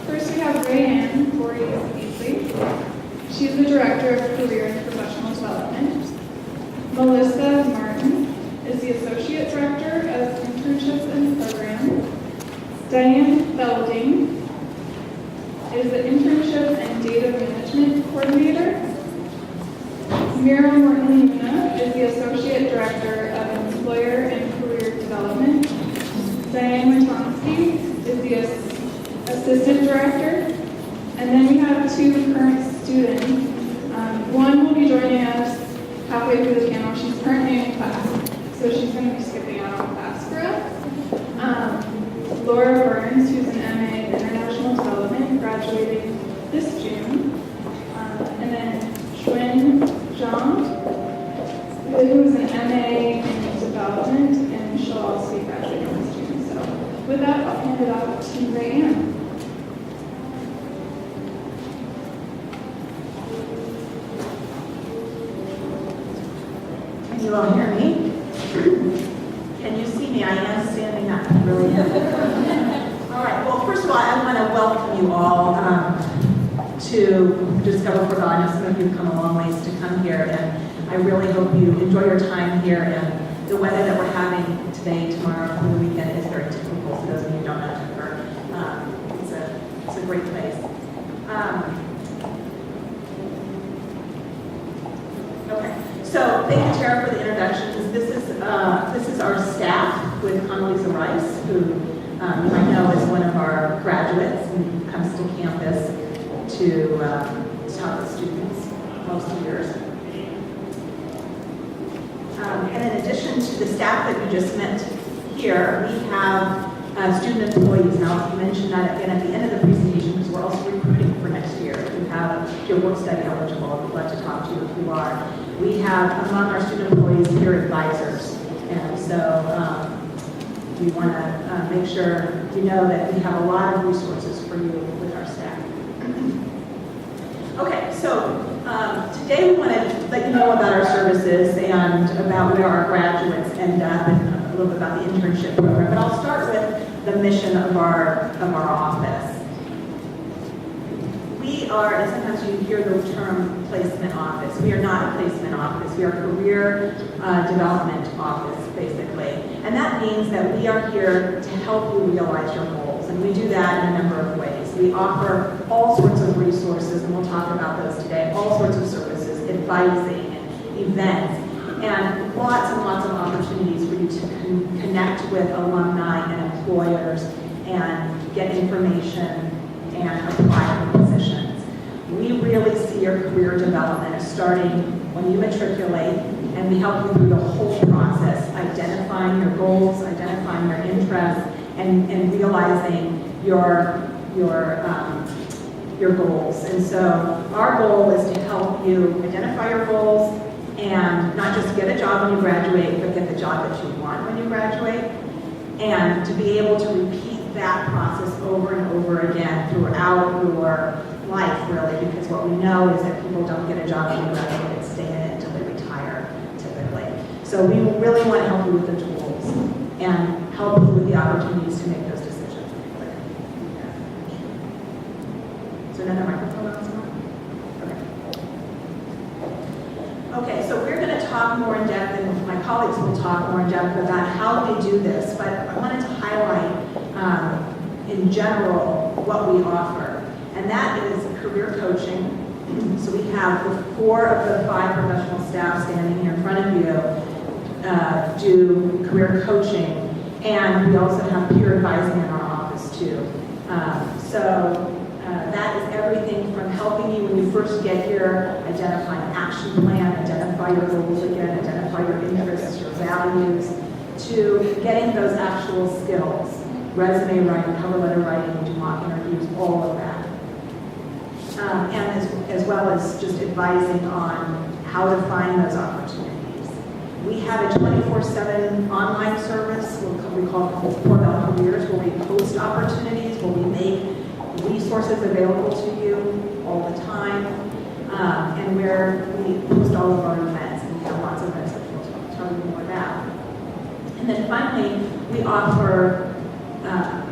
First, we have Rayanne Beasley. She's the Director of Career and Professional Development. Melissa Martin is the Associate Director of Internships and Programs. Diane Belding is the Internship and Data Management Coordinator. Mira Morton-Luna is the Associate Director of Employer and Career Development. Diane Matonsky is the Assistant Director. And then we have two current students. One will be joining us halfway through the panel. She's currently in class, so she's going to be skipping out of class for us. Laura Burns, who's an MA in International Development, graduating this June. And then Xuan Zhang, who's an MA in Development, and she'll also be graduating this June. So with that, I'll hand it off to Rayanne. Can you all hear me? Can you see me? I am standing up. Really am. All right. Well, first of all, I want to welcome you all to Discover for God. I know some of you have come a long ways to come here, and I really hope you enjoy your time here. And the weather that we're having today, tomorrow, for the weekend is very typical. For those of you who don't know Denver, it's a great place. Okay. So thank you, Tara, for the introductions. This is our staff with Condoleezza Rice, who you might know is one of our graduates and comes to campus to talk with students most years. And in addition to the staff that we just met here, we have student employees. Now, I'll mention that again at the end of the presentation because we're also recruiting for next year. If you're work study eligible, we'd love to talk to you if you are. We have among our student employees peer advisors, and so we want to make sure you know that we have a lot of resources for you with our staff. Okay, so today we want to let you know about our services and about where our graduates end up and a little bit about the internship program. But I'll start with the mission of our office. We are, and sometimes you hear the term placement office. We are not a placement office. We are a career development office, basically. And that means that we are here to help you realize your goals. And we do that in a number of ways. We offer all sorts of resources, and we'll talk about those today, all sorts of services, advising, and events, and lots of opportunities for you to connect with alumni and employers and get information and apply for positions. We really see your career development as starting when you matriculate, and we help you through the whole process, identifying your goals, identifying your interests, and realizing your goals. And so our goal is to help you identify your goals and not just get a job when you graduate, but get the job that you want when you graduate, and to be able to repeat that process over and over again throughout your life, really, because what we know is that people don't get a job when they graduate and stay in it until they retire, typically. So we really want to help you with the tools and help you with the opportunities to make those decisions. Is there another microphone on someone? Okay, so we're going to talk more in depth, and my colleagues will talk more in depth about how we do this, but I wanted to highlight in general what we offer, and that is career coaching. So we have the 4 of the 5 professional staff standing here in front of you do career coaching, and we also have peer advising in our office too. That is everything from helping you when you first get here, identify an action plan, identify your goals again, identify your interests, your values, to getting those actual skills, resume writing, cover letter writing, mock interviews, all of that. And as well as just advising on how to find those opportunities. We have a 24/7 online service we call Cornell Careers, where we post opportunities, where we make resources available to you all the time, and where we post all of our events, and we have lots of events that we'll tell you more about. And then finally, we offer a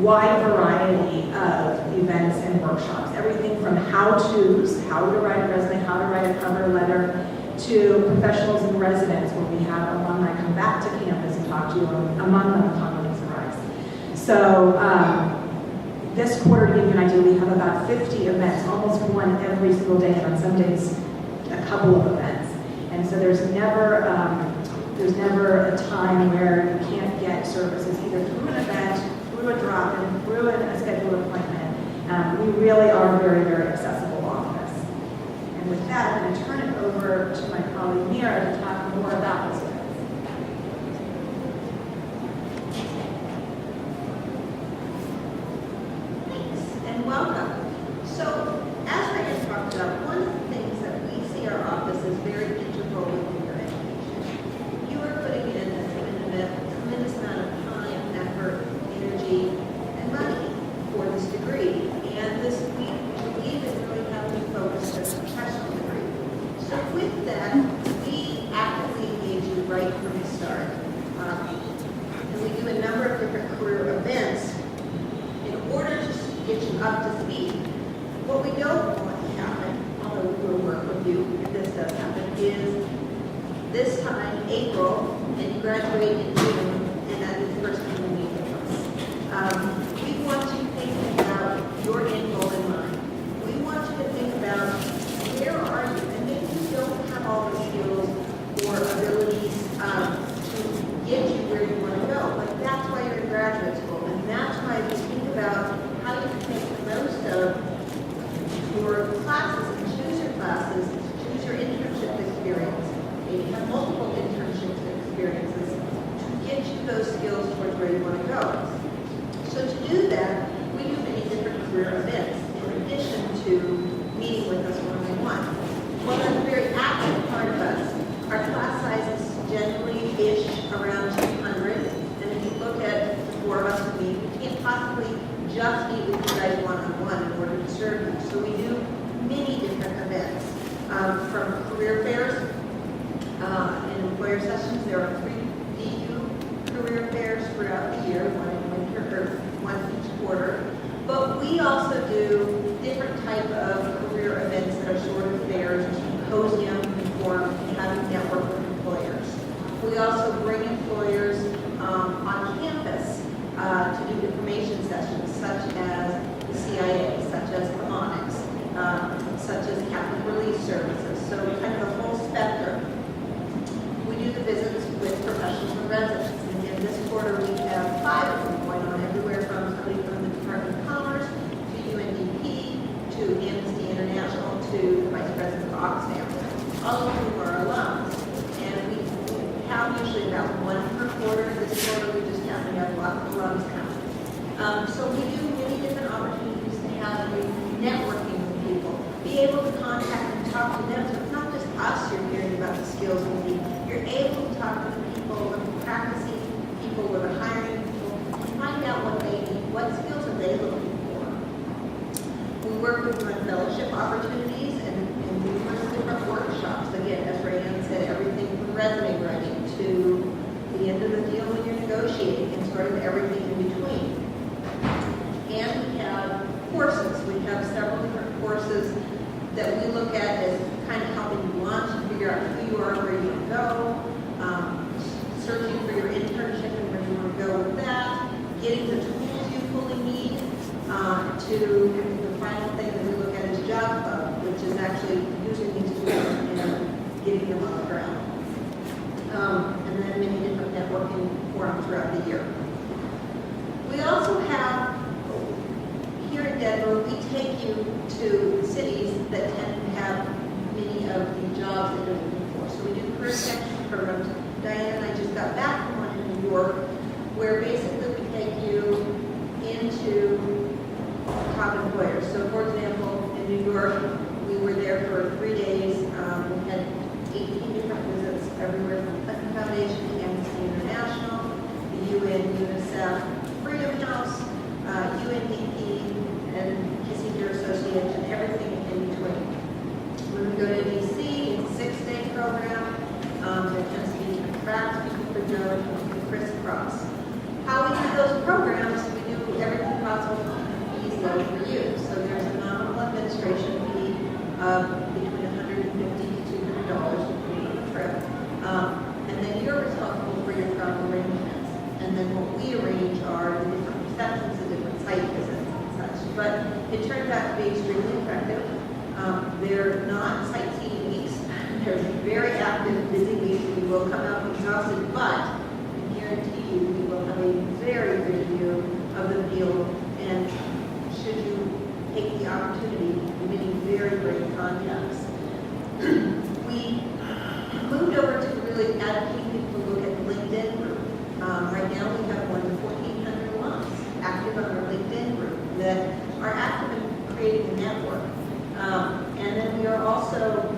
wide variety of events and workshops, everything from how-tos, how to write a resume, how to write a cover letter, to professionals and residents, where we have alumni come back to campus and talk to you, among them upon Leaves Arise. So this quarter, to give you an idea, we have about 50 events, almost one every single day, and on some days, a couple of events. And so there's never a time where you can't get services either through an event, through a drop-in, through a scheduled appointment. We really are a very, very accessible office. And with that, I'm going to turn it over to my colleague Mira to talk more about this. Thanks, and welcome. So, as Ryan talked about, one of the things that we see our office is very integral within your education. You are putting in a tremendous amount of time, effort, energy, and money for this degree. And this, we believe, is really heavily focused as a professional degree. So with that, we actively engage you right from the start. And we do a number of different career events in order to get you up to speed. What we don't want to happen, although we will work with you if this does happen, is this time, April, and you graduate in June, and that is the first time you meet with us. We want you to think about your end goal in mind. We want you to think about where are you, and maybe you don't have all the skills or abilities to get you where you want to go, but that's why you're in graduate school, and that's why we think about how you can make the most of your classes and choose your classes, choose your internship experience, maybe have multiple internship experiences to get you those skills towards where you want to go. So to do that, we do many different career events in addition to meeting with us one-on-one. Well, that's a very active part of us. Our class size is generally-ish around 200, and if you look at the four of us who meet, we can't possibly just meet with you guys one-on-one in order to serve you. So we do many different events, from career fairs and employer sessions. There are 3 DU career fairs throughout the year, one in winter or one each quarter. But we also do different type of career events that are sort of fairs or symposium form, how to network with employers. We also bring employers on campus to do information sessions, such as the CIA, such as Harmonics, such as Catholic Relief Services. So kind of the whole spectrum. We do the visits with professionals and residents. And in this quarter, we have 5 of them going on, everywhere from somebody from the Department of Commerce to UNDP to Amnesty International to the Vice President of Oxfam, all of whom are alums. And we have usually about 1 per quarter. This quarter, we just happen to have a lot of alums come. So we do many different opportunities to have networking with people, be able to contact and talk to them. So it's not just us you're hearing about the skills we need. You're able to talk to the people, the practicing people, or the hiring people, and find out what they need, what skills are they looking for. We work with them on fellowship opportunities and numerous different workshops. Again, as Rayanne said, everything from resume writing to the end of the deal when you're negotiating and sort of everything in between. And we have courses. We have several different courses that we look at as kind of helping you launch and figure out who you are, where you want to go, searching for your internship and where you want to go with that, getting the tools you fully need, to the final thing that we look at is Job Club, which is actually using these tools and getting them on the ground. And then many different networking forums throughout the year. We also have, here in Denver, we take you to cities that tend to have many of the jobs that you're looking for. So we do career connection programs. Diane and I just got back from one in New York, where basically we take you into top employers. So for example, in New York, we were there for 3 days. We had 18 different visits everywhere from Clinton Foundation, Amnesty International, the UN, UNICEF, Freedom House, UNDP, and Kissinger Association, everything in between. When we go to DC, it's a 6-day program. There tends to be different tracks people could go and crisscross. How we do those programs, we do everything between $150 to $200 depending on the trip. And then you're responsible for your travel arrangements. And then what we arrange are the different receptions, the different site visits and such. But it turned out to be extremely effective. They're not sightseeing weeks. They're very active, busy weeks. We will come out exhausted, but I guarantee you we will have a very good view of the field. And should you take the opportunity, many very great contacts. We moved over to really advocate people to look at the LinkedIn group. Right now we have more than 1,400 alums active on our LinkedIn group that are active in creating a network. And then we are also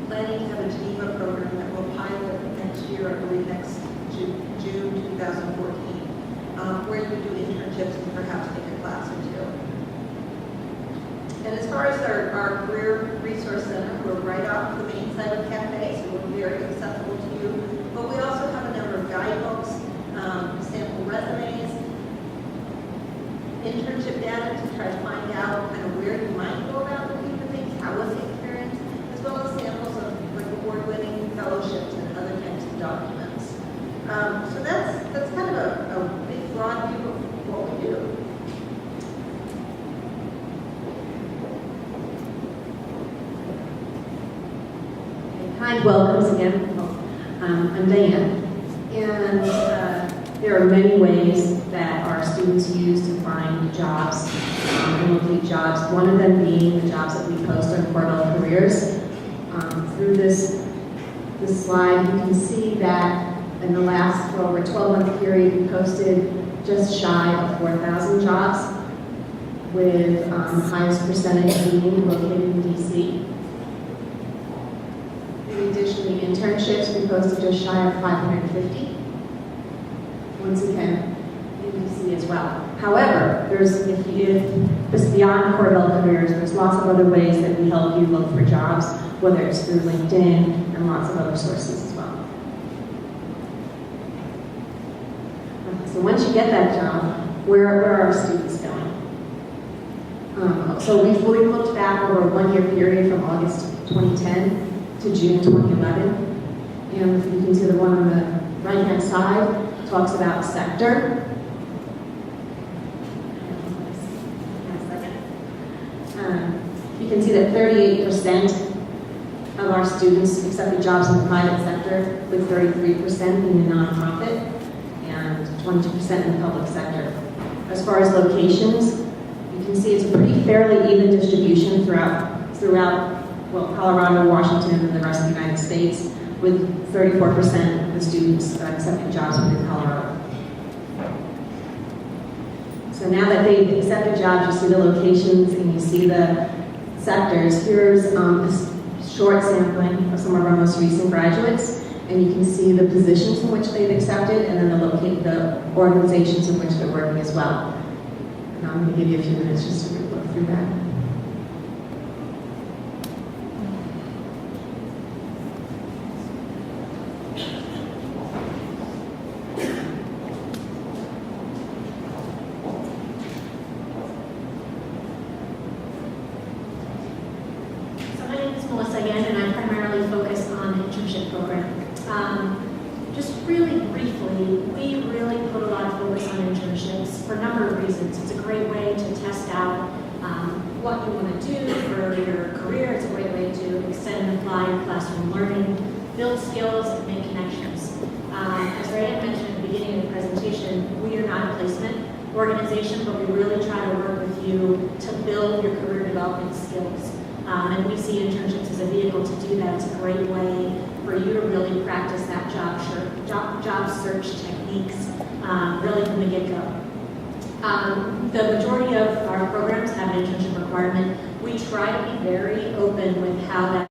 planning to have a Geneva program that will pilot next year, I believe next June 2014, where you do internships and perhaps take a class or two. And as far as our Career Resource Center, we're right off the main side of the cafe, so we're very accessible to you. But we also have a number of guidebooks, sample resumes, internship data to try to find out kind of where you might go about looking for things, how was the experience, as well as samples of like award-winning fellowships and other types of documents. So that's kind of a big, broad view of what we do. Kind welcomes again. I'm Diane, and there are many ways that our students use to find jobs and locate jobs. One of them being the jobs that we post on Corbell Careers. Through this slide, you can see that in the last, for over a 12-month period, we posted just shy of 4,000 jobs, with the highest percentage being located in DC. Additionally, internships, we posted just shy of 550. Once again, in DC as well. However, if this is beyond Corbell Careers, there's lots of other ways that we help you look for jobs, whether it's through LinkedIn and lots of other sources as well. Okay, so once you get that job, where are our students going? So we've looked back over a one-year period from August 2010 to June 2011, and you can see the one on the right-hand side talks about sector. You can see that 38% of our students accepted jobs in the private sector, with 33% in the nonprofit and 22% in the public sector. As far as locations, you can see it's a pretty fairly even distribution throughout Colorado, Washington, and the rest of the United States, with 34% of the students accepting jobs within Colorado. So now that they've accepted jobs, you see the locations and you see the sectors. Here's a short sampling of some of our most recent graduates, and you can see the positions in which they've accepted, and then the organizations in which they're working as well. And I'm going to give you a few minutes just to look through that. Again, and I primarily focus on the internship program. Just really briefly, we really put a lot of focus on internships for a number of reasons. It's a great way to test out what you want to do for your career. It's a great way to extend and apply your classroom learning, build skills, and make connections. As Ryan mentioned at the beginning of the presentation, we are not a placement organization, but we really try to work with you to build your career development skills. And we see internships as a vehicle to do that. It's a great way for you to really practice that job search techniques really from the get-go. The majority of our programs have an internship requirement. We try to be very open with how that